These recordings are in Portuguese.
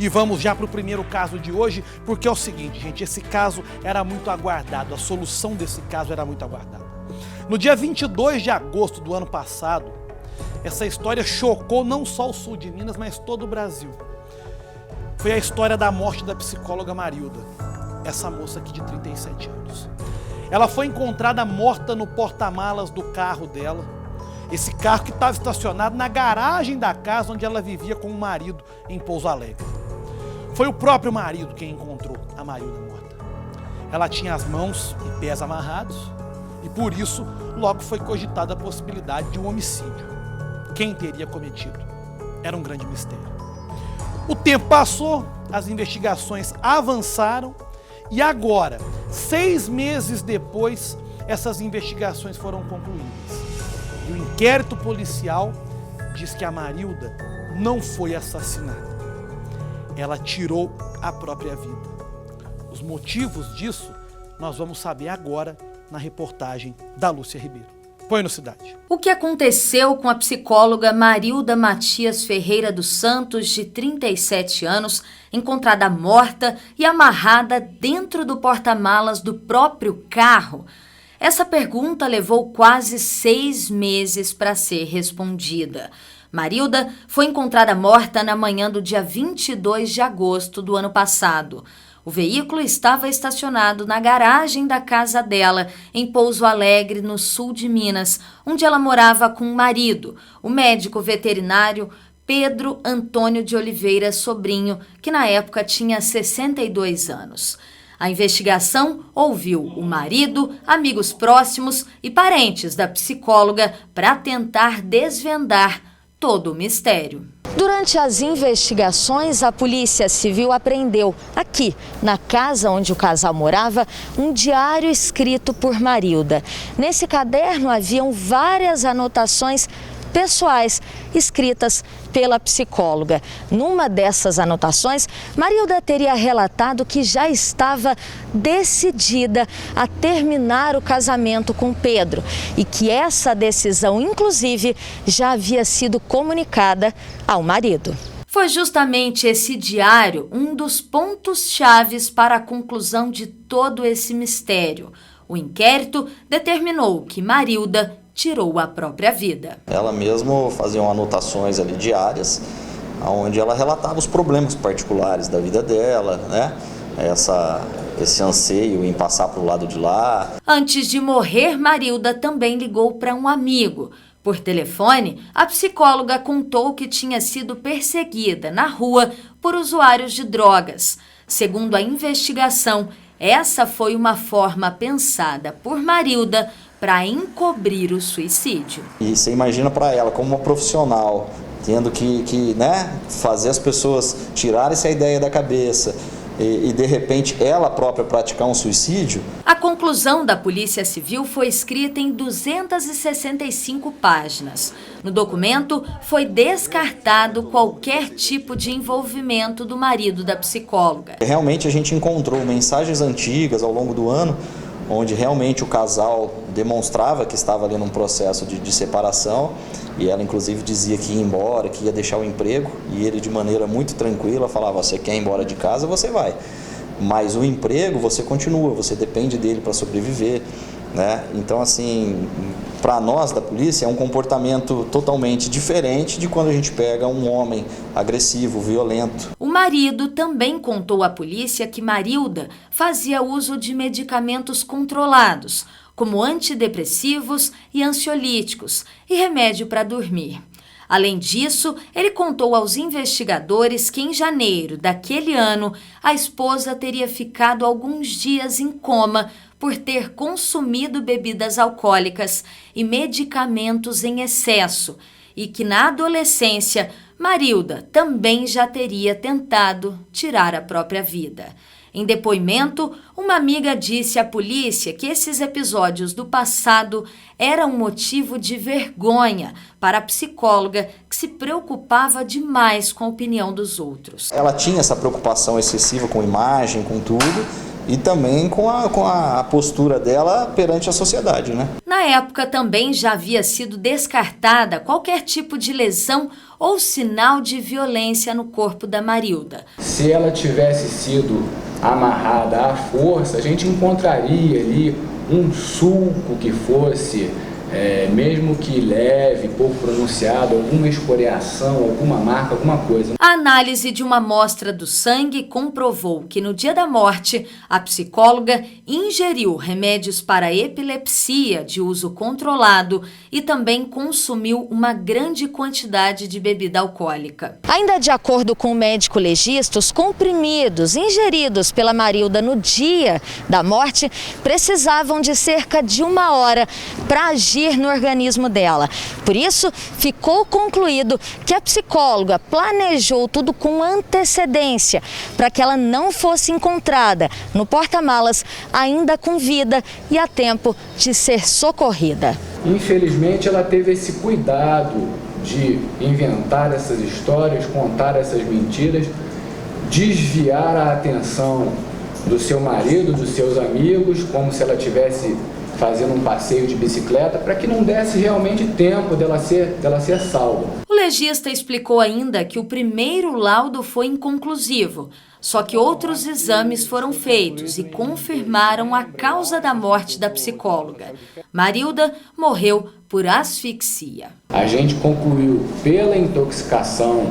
E vamos já para o primeiro caso de hoje, porque é o seguinte, gente, esse caso era muito aguardado, a solução desse caso era muito aguardada. No dia 22 de agosto do ano passado, essa história chocou não só o sul de Minas, mas todo o Brasil. Foi a história da morte da psicóloga Marilda, essa moça aqui de 37 anos. Ela foi encontrada morta no porta-malas do carro dela, esse carro que estava estacionado na garagem da casa onde ela vivia com o marido em Pouso Alegre. Foi o próprio marido quem encontrou a Marilda morta. Ela tinha as mãos e pés amarrados e por isso logo foi cogitada a possibilidade de um homicídio. Quem teria cometido? Era um grande mistério. O tempo passou, as investigações avançaram e agora, 6 meses depois, essas investigações foram concluídas. E o inquérito policial diz que a Marilda não foi assassinada. Ela tirou a própria vida. Os motivos disso nós vamos saber agora na reportagem da Lúcia Ribeiro. Põe no Cidade. O que aconteceu com a psicóloga Marilda Matias Ferreira dos Santos, de 37 anos, encontrada morta e amarrada dentro do porta-malas do próprio carro? Essa pergunta levou quase 6 meses para ser respondida. Marilda foi encontrada morta na manhã do dia 22 de agosto do ano passado. O veículo estava estacionado na garagem da casa dela, em Pouso Alegre, no sul de Minas, onde ela morava com o marido, o médico veterinário Pedro Antônio de Oliveira Sobrinho, que na época tinha 62 anos. A investigação ouviu o marido, amigos próximos e parentes da psicóloga para tentar desvendar todo o mistério. Durante as investigações, a Polícia Civil apreendeu, aqui, na casa onde o casal morava, um diário escrito por Marilda. Nesse caderno haviam várias anotações pessoais escritas pela psicóloga. Numa dessas anotações, Marilda teria relatado que já estava decidida a terminar o casamento com Pedro e que essa decisão, inclusive, já havia sido comunicada ao marido. Foi justamente esse diário um dos pontos chaves para a conclusão de todo esse mistério. O inquérito determinou que Marilda tirou a própria vida. Ela mesmo fazia anotações ali diárias, onde ela relatava os problemas particulares da vida dela, né? Esse anseio em passar para o lado de lá. Antes de morrer, Marilda também ligou para um amigo. Por telefone, a psicóloga contou que tinha sido perseguida na rua por usuários de drogas. Segundo a investigação, essa foi uma forma pensada por Marilda para encobrir o suicídio. E você imagina para ela, como uma profissional, tendo que fazer as pessoas tirarem essa ideia da cabeça e de repente ela própria praticar um suicídio. A conclusão da Polícia Civil foi escrita em 265 páginas. No documento foi descartado qualquer tipo de envolvimento do marido da psicóloga. Realmente a gente encontrou mensagens antigas ao longo do ano, onde realmente o casal demonstrava que estava ali num processo de separação, e ela inclusive dizia que ia embora, que ia deixar o emprego, e ele de maneira muito tranquila falava: você quer ir embora de casa, você vai, mas o emprego você continua, você depende dele para sobreviver, né? Então assim, para nós da polícia é um comportamento totalmente diferente de quando a gente pega um homem agressivo, violento. O marido também contou à polícia que Marilda fazia uso de medicamentos controlados, como antidepressivos e ansiolíticos, e remédio para dormir. Além disso, ele contou aos investigadores que em janeiro daquele ano a esposa teria ficado alguns dias em coma por ter consumido bebidas alcoólicas e medicamentos em excesso, e que na adolescência Marilda também já teria tentado tirar a própria vida. Em depoimento, uma amiga disse à polícia que esses episódios do passado eram motivo de vergonha para a psicóloga, que se preocupava demais com a opinião dos outros. Ela tinha essa preocupação excessiva com imagem, com tudo, e também com a postura dela perante a sociedade, né? Na época também já havia sido descartada qualquer tipo de lesão ou sinal de violência no corpo da Marilda. Se ela tivesse sido amarrada à força, a gente encontraria ali um sulco que fosse, mesmo que leve, pouco pronunciado, alguma escoriação, alguma marca, alguma coisa. A análise de uma amostra do sangue comprovou que no dia da morte, a psicóloga ingeriu remédios para epilepsia de uso controlado e também consumiu uma grande quantidade de bebida alcoólica. Ainda de acordo com o médico legista, os comprimidos ingeridos pela Marilda no dia da morte precisavam de cerca de 1 hora para agir no organismo dela. Por isso, ficou concluído que a psicóloga planejou tudo com antecedência para que ela não fosse encontrada no porta-malas ainda com vida e a tempo de ser socorrida. Infelizmente, ela teve esse cuidado de inventar essas histórias, contar essas mentiras, desviar a atenção do seu marido, dos seus amigos, como se ela tivesse fazendo um passeio de bicicleta, para que não desse realmente tempo dela ser salva. O legista explicou ainda que o primeiro laudo foi inconclusivo, só que outros exames foram feitos e confirmaram a causa da morte da psicóloga. Marilda morreu por asfixia. A gente concluiu pela intoxicação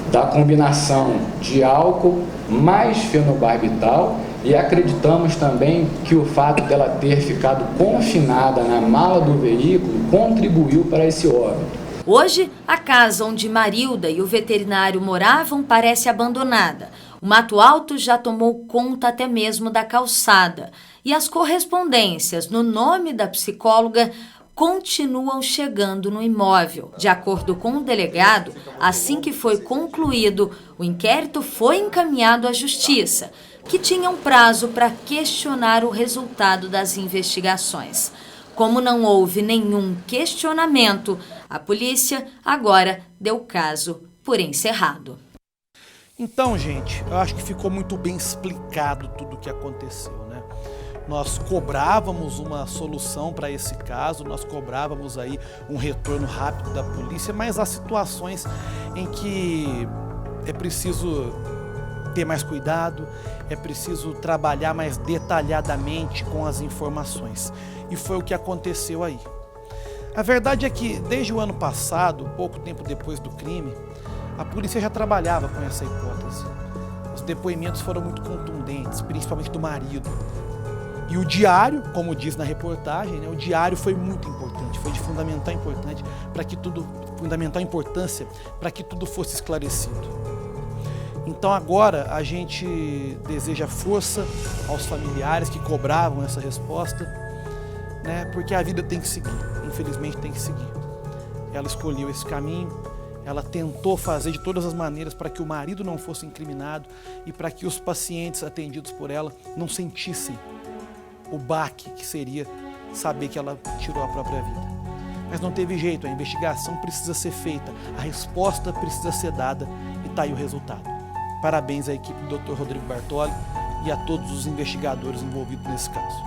da combinação de álcool mais fenobarbital e acreditamos também que o fato dela ter ficado confinada na mala do veículo contribuiu para esse óbito. Hoje, a casa onde Marilda e o veterinário moravam parece abandonada. O mato alto já tomou conta até mesmo da calçada e as correspondências no nome da psicóloga continuam chegando no imóvel. De acordo com o delegado, assim que foi concluído, o inquérito foi encaminhado à Justiça, que tinha um prazo para questionar o resultado das investigações. Como não houve nenhum questionamento, a polícia agora deu o caso por encerrado. Então, gente, eu acho que ficou muito bem explicado tudo o que aconteceu, né? Nós cobrávamos uma solução para esse caso, nós cobrávamos aí um retorno rápido da polícia, mas há situações em que é preciso ter mais cuidado, é preciso trabalhar mais detalhadamente com as informações. E foi o que aconteceu aí. A verdade é que, desde o ano passado, pouco tempo depois do crime, a polícia já trabalhava com essa hipótese. Os depoimentos foram muito contundentes, principalmente do marido. E o diário, como diz na reportagem, né, o diário foi muito importante, foi de fundamental importância para que tudo fosse esclarecido. Então agora a gente deseja força aos familiares que cobravam essa resposta, né, porque a vida tem que seguir, infelizmente tem que seguir. Ela escolheu esse caminho, ela tentou fazer de todas as maneiras para que o marido não fosse incriminado e para que os pacientes atendidos por ela não sentissem o baque que seria saber que ela tirou a própria vida. Mas não teve jeito, a investigação precisa ser feita, a resposta precisa ser dada e está aí o resultado. Parabéns à equipe do Dr. Rodrigo Bartoli e a todos os investigadores envolvidos nesse caso.